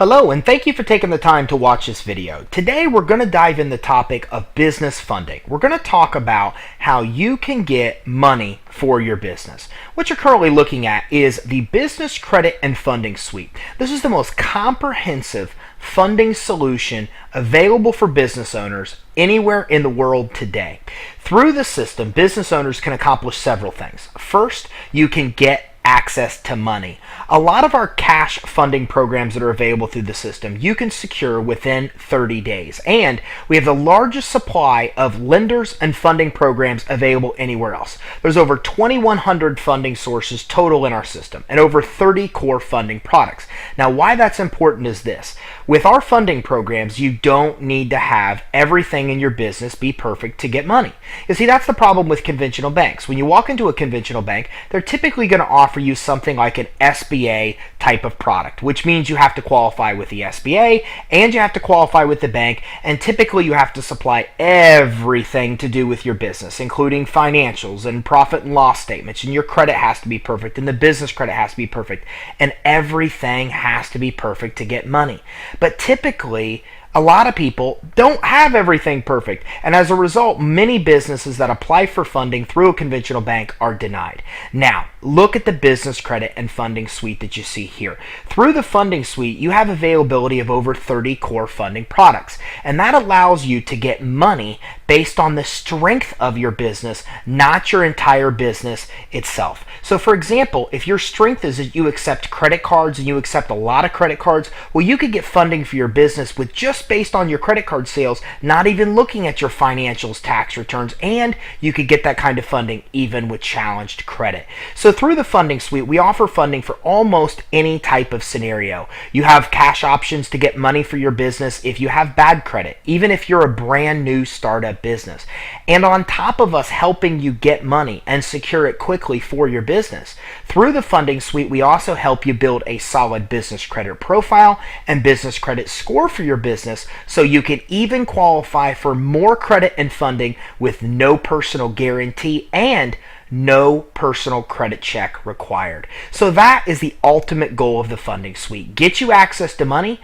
Hello, and thank you for taking the time to watch this video. Today we're going to dive in the topic of business funding. We're going to talk about how you can get money for your business. What you're currently looking at is the Business Credit and Funding Suite. This is the most comprehensive funding solution available for business owners anywhere in the world today. Through the system, business owners can accomplish several things. First, you can get access to money. A lot of our cash funding programs that are available through the system you can secure within 30 days. And we have the largest supply of lenders and funding programs available anywhere else. There's over 2,100 funding sources total in our system and over 30 core funding products. Now, why that's important is this. With our funding programs, you don't need to have everything in your business be perfect to get money. You see, that's the problem with conventional banks. When you walk into a conventional bank, they're typically going to offer you something like an SBA type of product, which means you have to qualify with the SBA and you have to qualify with the bank, and typically you have to supply everything to do with your business, including financials and profit and loss statements, and your credit has to be perfect and the business credit has to be perfect, and everything has to be perfect to get money. But typically, a lot of people don't have everything perfect, and as a result, many businesses that apply for funding through a conventional bank are denied. Now, look at the Business Credit and Funding Suite that you see here. Through the Funding Suite, you have availability of over 30 core funding products, and that allows you to get money based on the strength of your business, not your entire business itself. So for example, if your strength is that you accept credit cards and you accept a lot of credit cards, well, you could get funding for your business with just based on your credit card sales, not even looking at your financials, tax returns, and you could get that kind of funding even with challenged credit. So through the Funding Suite, we offer funding for almost any type of scenario. You have cash options to get money for your business if you have bad credit, even if you're a brand new startup business. And on top of us helping you get money and secure it quickly for your business, through the Funding Suite, we also help you build a solid business credit profile and business credit score for your business, so you can even qualify for more credit and funding with no personal guarantee and no personal credit check required. So that is the ultimate goal of the Funding Suite. Get you access to money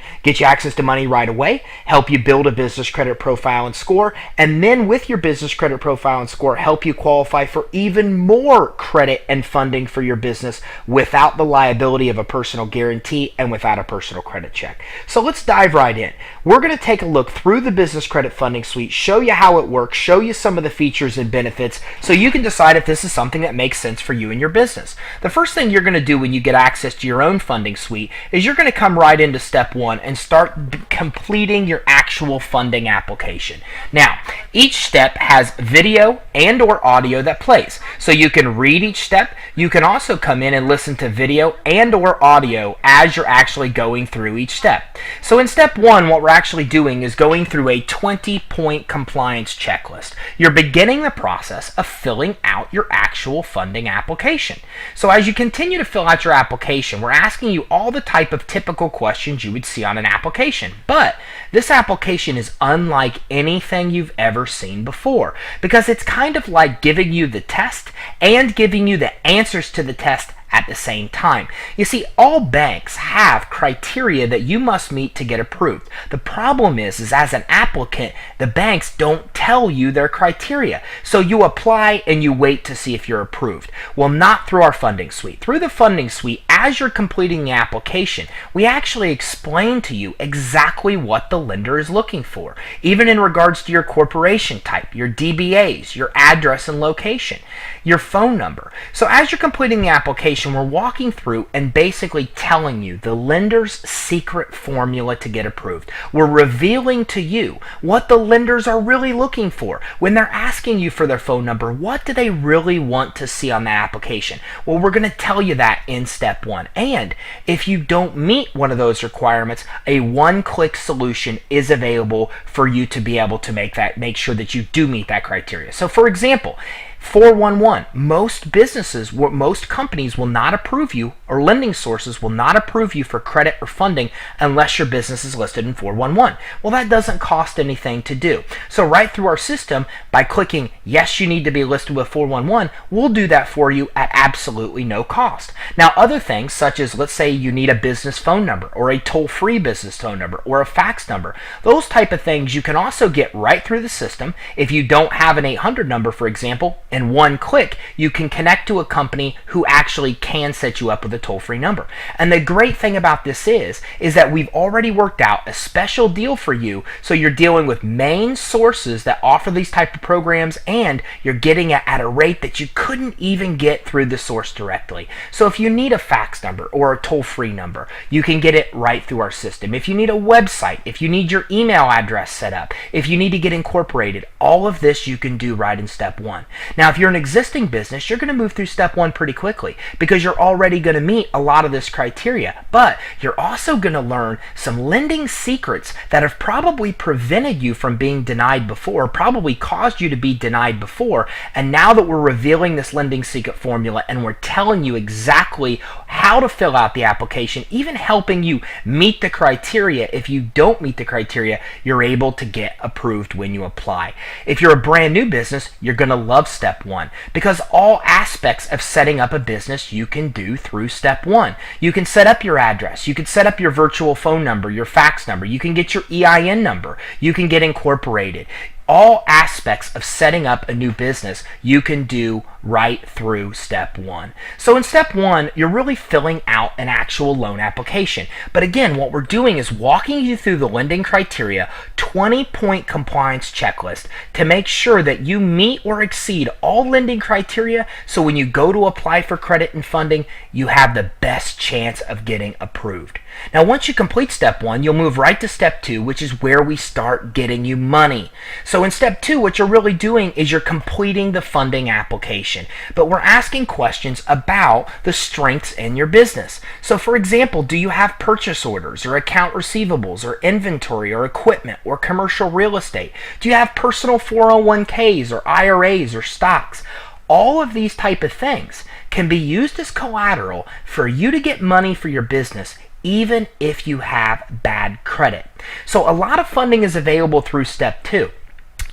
right away, help you build a business credit profile and score, and then with your business credit profile and score, help you qualify for even more credit and funding for your business without the liability of a personal guarantee and without a personal credit check. So let's dive right in. We're going to take a look through the Business Credit Funding Suite, show you how it works, show you some of the features and benefits so you can decide if this is something that makes sense for you and your business. The first thing you're going to do when you get access to your own funding suite is you're going to come right into step one and start completing your actual funding application. Now, each step has video and or audio that plays. So you can read each step. You can also come in and listen to video and or audio as you're actually going through each step. So in step one, what we're actually doing is going through a 20-point compliance checklist. You're beginning the process of filling out your actual funding application. So as you continue to fill out your application, we're asking you all the type of typical questions you would see on an application. But this application is unlike anything you've ever seen before because it's kind of like giving you the test and giving you the answers to the test at the same time. You see, all banks have criteria that you must meet to get approved. The problem is as an applicant, the banks don't tell you their criteria. So you apply and you wait to see if you're approved. Well, not through our Funding Suite. Through the Funding Suite, as you're completing the application, we actually explain to you exactly what the lender is looking for, even in regards to your corporation type, your DBAs, your address and location, your phone number. So as you're completing the application, we're walking through and basically telling you the lender's secret formula to get approved. We're revealing to you what the lenders are really looking for. When they're asking you for their phone number, what do they really want to see on that application? Well, we're going to tell you that in step one. And if you don't meet one of those requirements, a one-click solution is available for you to be able to make sure that you do meet that criteria. So for example, 411. Most businesses, most companies will not approve you, or lending sources will not approve you for credit or funding unless your business is listed in 411. Well, that doesn't cost anything to do. So right through our system, by clicking yes, you need to be listed with 411, we'll do that for you at absolutely no cost. Now, other things such as, let's say you need a business phone number or a toll-free business phone number or a fax number, those type of things you can also get right through the system. If you don't have an 800 number, for example, in one click, you can connect to a company who actually can set you up with a toll-free number. And the great thing about this is that we've already worked out a special deal for you, so you're dealing with main sources that offer these type of programs, and you're getting it at a rate that you couldn't even get through the source directly. So if you need a fax number or a toll-free number, you can get it right through our system. If you need a website, if you need your email address set up, if you need to get incorporated, all of this you can do right in step one. Now, if you're an existing business, you're going to move through step one pretty quickly because you're already going to meet a lot of this criteria, but you're also going to learn some lending secrets that have probably prevented you from being denied before, probably caused you to be denied before. And now that we're revealing this lending secret formula and we're telling you exactly how to fill out the application, even helping you meet the criteria, if you don't meet the criteria, you're able to get approved when you apply. If you're a brand new business, you're going to love step one because all aspects of setting up a business you can do through step one. You can set up your address, you can set up your virtual phone number, your fax number, you can get your EIN number, you can get incorporated. All aspects of setting up a new business you can do right through step one. So in step one, you're really filling out an actual loan application. But again, what we're doing is walking you through the lending criteria, 20-point compliance checklist to make sure that you meet or exceed all lending criteria, so when you go to apply for credit and funding, you have the best chance of getting approved. Now, once you complete step one, you'll move right to step two, which is where we start getting you money. So in step two, what you're really doing is you're completing the funding application, but we're asking questions about the strengths in your business. So for example, do you have purchase orders or account receivables or inventory or equipment or commercial real estate? Do you have personal 401ks or IRAs or stocks? All of these type of things can be used as collateral for you to get money for your business, even if you have bad credit. So a lot of funding is available through step two.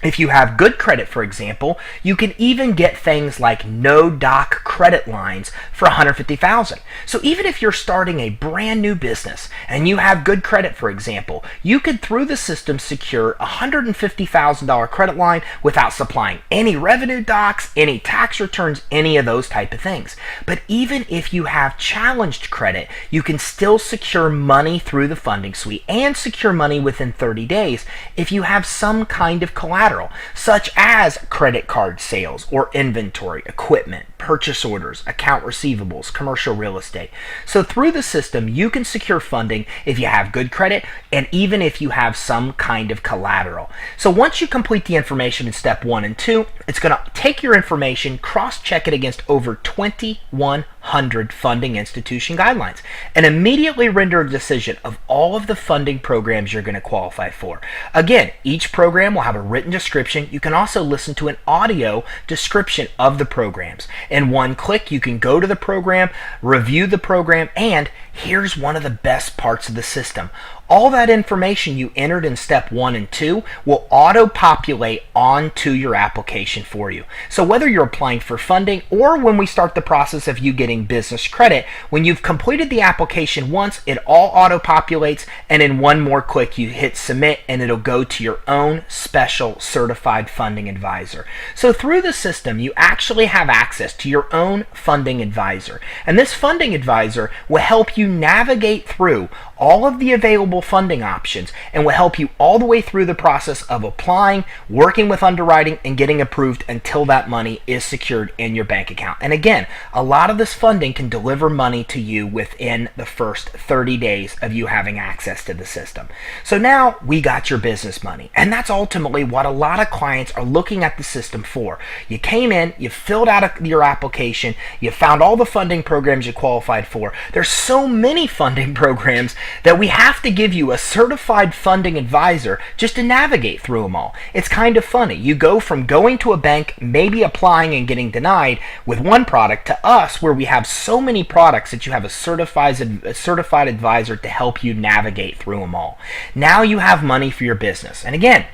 If you have good credit, for example, you can even get things like no doc credit lines for $150,000. So even if you're starting a brand new business and you have good credit, for example, you could through the system secure a $150,000 credit line without supplying any revenue docs, any tax returns, any of those type of things. But even if you have challenged credit, you can still secure money through the funding suite and secure money within 30 days if you have some kind of collateral, such as credit card sales or inventory, equipment, purchase orders, account receivables, commercial real estate. So through the system, you can secure funding if you have good credit and even if you have some kind of collateral. So once you complete the information in step one and two, it's going to take your information, cross-check it against over 2,100 funding institution guidelines, and immediately render a decision of all of the funding programs you're going to qualify for. Again, each program will have a written description. You can also listen to an audio description of the programs. In one click, you can go to the program, review the program, and here's one of the best parts of the system. All that information you entered in step one and two will auto-populate onto your application for you. So whether you're applying for funding or when we start the process of you getting business credit, when you've completed the application once, it all auto-populates, and in one more click you hit submit and it'll go to your own special certified funding advisor. So through the system, you actually have access to your own funding advisor. And this funding advisor will help you navigate through all of the available funding options and will help you all the way through the process of applying, working with underwriting, and getting approved until that money is secured in your bank account. And again, a lot of this funding can deliver money to you within the first 30 days of you having access to the system. So now we got your business money, and that's ultimately what a lot of clients are looking at the system for. You came in, you filled out your application, you found all the funding programs you qualified for. There's so many funding programs that we have to give give you a certified funding advisor just to navigate through them all. It's kind of funny. You go from going to a bank, maybe applying and getting denied with one product, to us where we have so many products that you have a certified advisor to help you navigate through them all. Now you have money for your business. And again,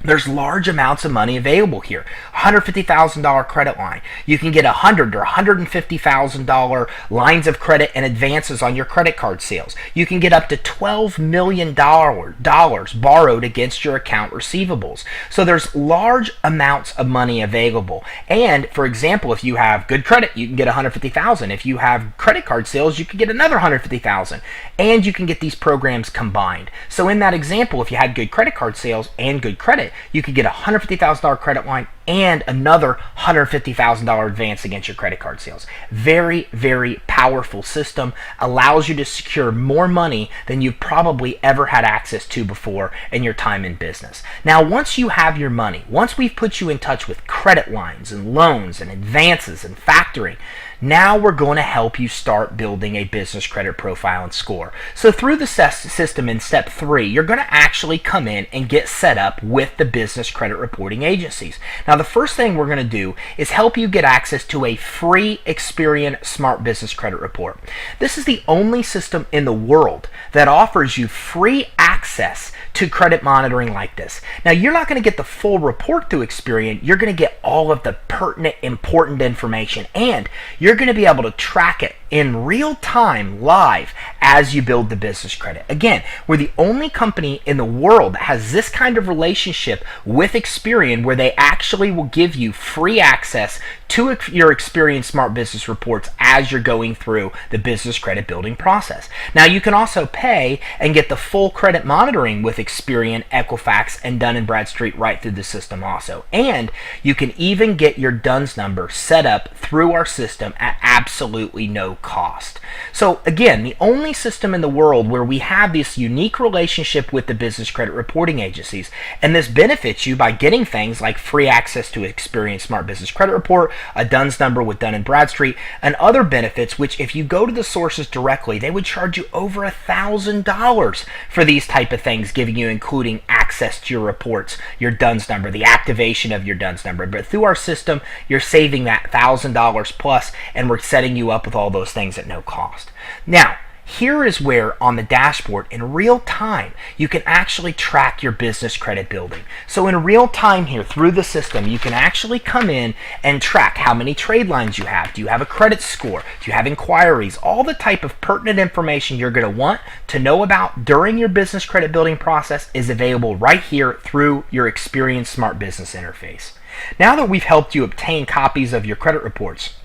there's large amounts of money available here. $150,000 credit line. You can get $100,000 or $150,000 lines of credit and advances on your credit card sales. You can get up to $12 million borrowed against your account receivables. So there's large amounts of money available. And for example, if you have good credit, you can get $150,000. If you have credit card sales, you can get another $150,000. And you can get these programs combined. So in that example, if you had good credit card sales and good credit, you could get a $150,000 credit line and another $150,000 advance against your credit card sales. Very, very powerful system. Allows you to secure more money than you've probably ever had access to before in your time in business. Now, once you have your money, once we've put you in touch with credit lines and loans and advances and factoring, now we're going to help you start building a business credit profile and score. So through the system in step 3, you're going to actually come in and get set up with the business credit reporting agencies. Now, the first thing we're going to do is help you get access to a free Experian Smart Business Credit Report. This is the only system in the world that offers you free access to credit monitoring like this. Now, you're not going to get the full report through Experian. You're going to get all of the pertinent, important information, and you're going to be able to track it in real time, live, as you build the business credit. Again, we're the only company in the world that has this kind of relationship with Experian, where they actually will give you free access to your Experian Smart Business Reports as you're going through the business credit building process. Now, you can also pay and get the full credit monitoring with Experian, Equifax, and Dun & Bradstreet right through the system also. And you can even get your DUNS number set up through our system at absolutely no cost. So again, the only system in the world where we have this unique relationship with the business credit reporting agencies, and this benefits you by getting things like free access to Experian Smart Business Credit Report, a DUNS number with Dun & Bradstreet, and other benefits, which if you go to the sources directly, they would charge you over $1,000 for these type of things, giving you including access to your reports, your DUNS number, the activation of your DUNS number. But through our system, you're saving that $1,000 plus, and we're setting you up with all those things at no cost. Now, here is where on the dashboard in real time you can actually track your business credit building. So in real time here through the system, you can actually come in and track how many trade lines you have. Do you have a credit score? Do you have inquiries? All the type of pertinent information you're going to want to know about during your business credit building process is available right here through your Experian Smart Business interface. Now that we've helped you obtain copies of your credit reports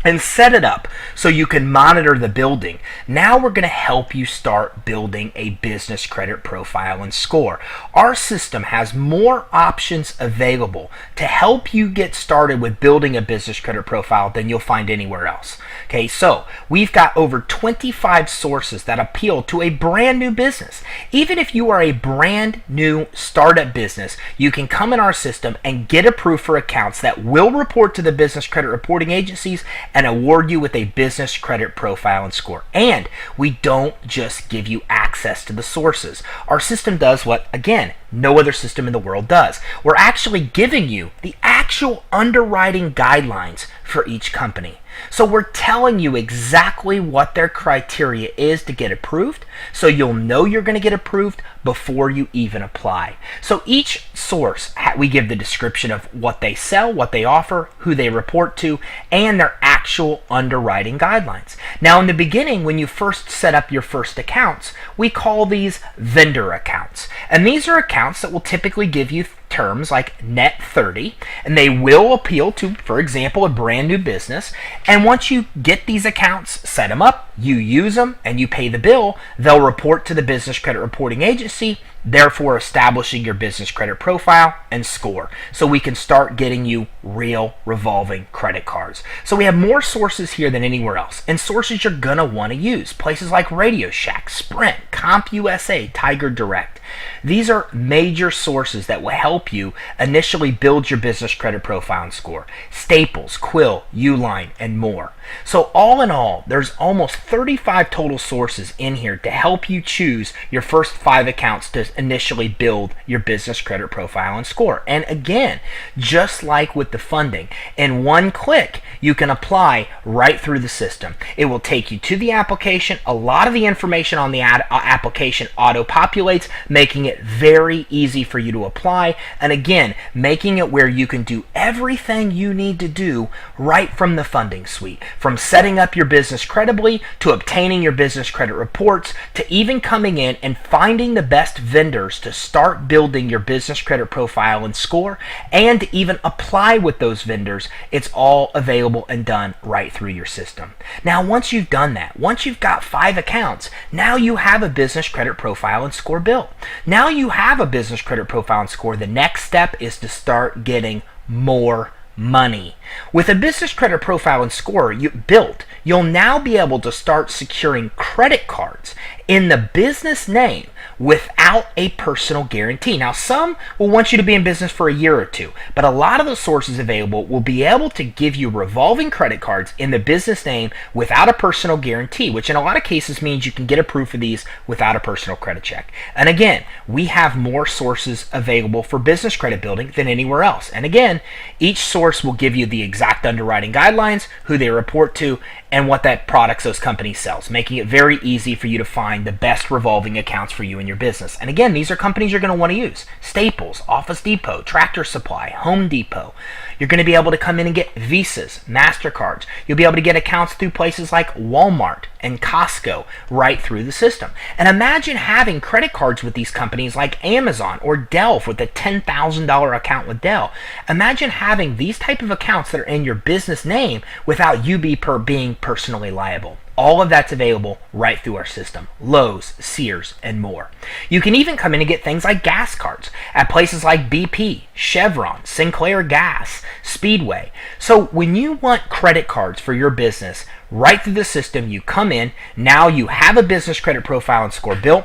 and set it up so you can monitor the building, now we're going to help you start building a business credit profile and score. Our system has more options available to help you get started with building a business credit profile than you'll find anywhere else. Okay, so we've got over 25 sources that appeal to a brand new business. Even if you are a brand new startup business, you can come in our system and get approved for accounts that will report to the business credit reporting agencies and award you with a business credit profile and score. And we don't just give you access to the sources. Our system does what, again, no other system in the world does. We're actually giving you the actual underwriting guidelines for each company. So we're telling you exactly what their criteria is to get approved, so you'll know you're going to get approved before you even apply. So each source, we give the description of what they sell, what they offer, who they report to, and their actual underwriting guidelines. Now, in the beginning, when you first set up your first accounts, we call these vendor accounts. And these are accounts that will typically give you terms like net 30, and they will appeal to, for example, a brand new business. And once you get these accounts, set them up, you use them, and you pay the bill, they'll report to the business credit reporting agency, therefore establishing your business credit profile and score, so we can start getting you real revolving credit cards. So we have more sources here than anywhere else, and sources you're gonna want to use. Places like Radio Shack, Sprint, CompUSA, Tiger Direct. These are major sources that will help help you initially build your business credit profile and score. Staples, Quill, Uline, and more. So all in all, there's almost 35 total sources in here to help you choose your first 5 accounts to initially build your business credit profile and score. And again, just like with the funding, in one click, you can apply right through the system. It will take you to the application. A lot of the information on the application auto-populates, making it very easy for you to apply. And again, making it where you can do everything you need to do right from the funding suite. From setting up your business credibly, to obtaining your business credit reports, to even coming in and finding the best vendors to start building your business credit profile and score, and to even apply with those vendors. It's all available and done right through your system. Now, once you've done that, once you've got 5 accounts, now you have a business credit profile and score built. Now you have a business credit profile and score. The next step is to start getting more money. With a business credit profile and score built, you'll now be able to start securing credit cards in the business name without a personal guarantee. Now, some will want you to be in business for a year or 2, but a lot of the sources available will be able to give you revolving credit cards in the business name without a personal guarantee, which in a lot of cases means you can get approved for these without a personal credit check. And again, we have more sources available for business credit building than anywhere else. And again, each source will give you the exact underwriting guidelines, who they report to, and what that products those companies sells, making it very easy for you to find the best revolving accounts for you and your business. And again, these are companies you're going to want to use: Staples, Office Depot, Tractor Supply, Home Depot. You're going to be able to come in and get Visas, MasterCards. You'll be able to get accounts through places like Walmart and Costco right through the system. And imagine having credit cards with these companies like Amazon or Dell with a $10,000 account with Dell. Imagine having these type of accounts that are in your business name without you being personally liable. All of that's available right through our system. Lowe's, Sears, and more. You can even come in and get things like gas cards at places like BP, Chevron, Sinclair Gas, Speedway. So when you want credit cards for your business, right through the system, you come in, now you have a business credit profile and score built,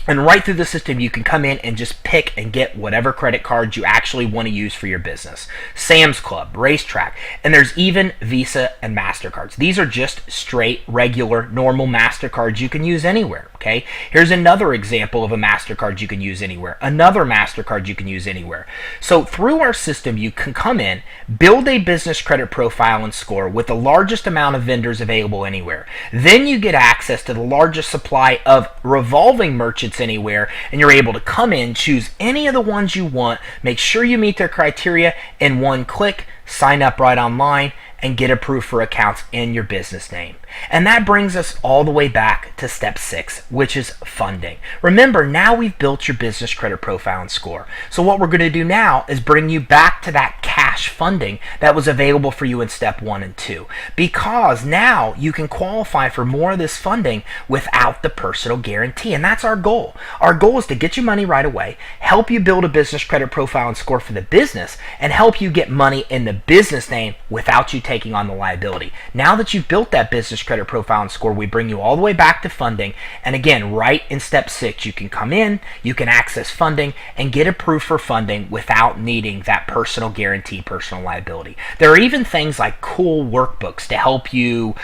and right through the system, you can come in and just pick and get whatever credit cards you actually want to use for your business. Sam's Club, Racetrack, and there's even Visa and MasterCards. These are just straight, regular, normal MasterCards you can use anywhere. Okay, here's another example of a MasterCard you can use anywhere. Another MasterCard you can use anywhere. So through our system, you can come in, build a business credit profile and score with the largest amount of vendors available anywhere. Then you get access to the largest supply of revolving merchants anywhere, and you're able to come in, choose any of the ones you want, make sure you meet their criteria in one click, sign up right online, and get approved for accounts in your business name. And that brings us all the way back to step 6, which is funding. Remember, now we've built your business credit profile and score. So what we're going to do now is bring you back to that cash funding that was available for you in step 1 and 2. Because now you can qualify for more of this funding without the personal guarantee. And that's our goal. Our goal is to get you money right away, help you build a business credit profile and score for the business, and help you get money in the business name without you taking on the liability. Now that you've built that business credit profile and score, we bring you all the way back to funding. And again, right in step 6, you can come in, you can access funding, and get approved for funding without needing that personal guarantee, personal liability. There are even things like cool workbooks to help you,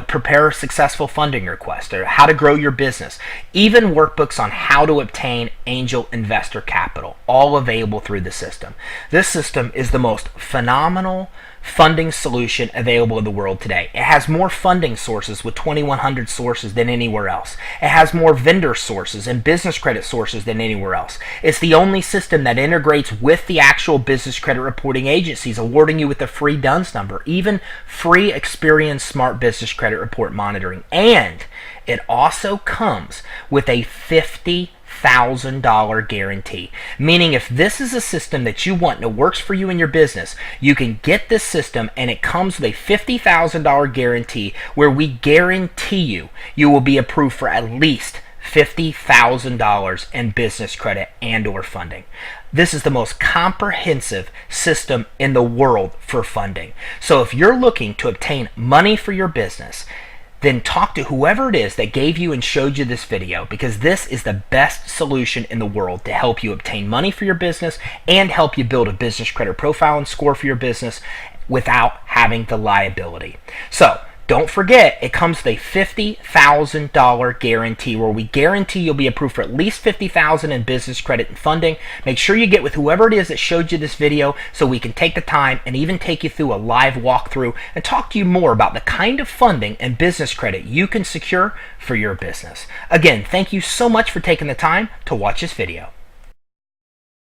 prepare a successful funding request, or how to grow your business. Even workbooks on how to obtain angel investor capital, all available through the system. This system is the most phenomenal funding solution available in the world today. It has more funding sources with 2,100 sources than anywhere else. It has more vendor sources and business credit sources than anywhere else. It's the only system that integrates with the actual business credit reporting agencies, awarding you with a free DUNS number, even free Experian Smart Business Credit Report monitoring. And it also comes with a $50,000 guarantee, meaning if this is a system that you want and it works for you in your business, you can get this system and it comes with a $50,000 guarantee where we guarantee you will be approved for at least $50,000 in business credit and or funding. This is the most comprehensive system in the world for funding. So if you're looking to obtain money for your business, then talk to whoever it is that gave you and showed you this video, because this is the best solution in the world to help you obtain money for your business and help you build a business credit profile and score for your business without having the liability. So don't forget, it comes with a $50,000 guarantee, where we guarantee you'll be approved for at least $50,000 in business credit and funding. Make sure you get with whoever it is that showed you this video so we can take the time and even take you through a live walkthrough and talk to you more about the kind of funding and business credit you can secure for your business. Again, thank you so much for taking the time to watch this video.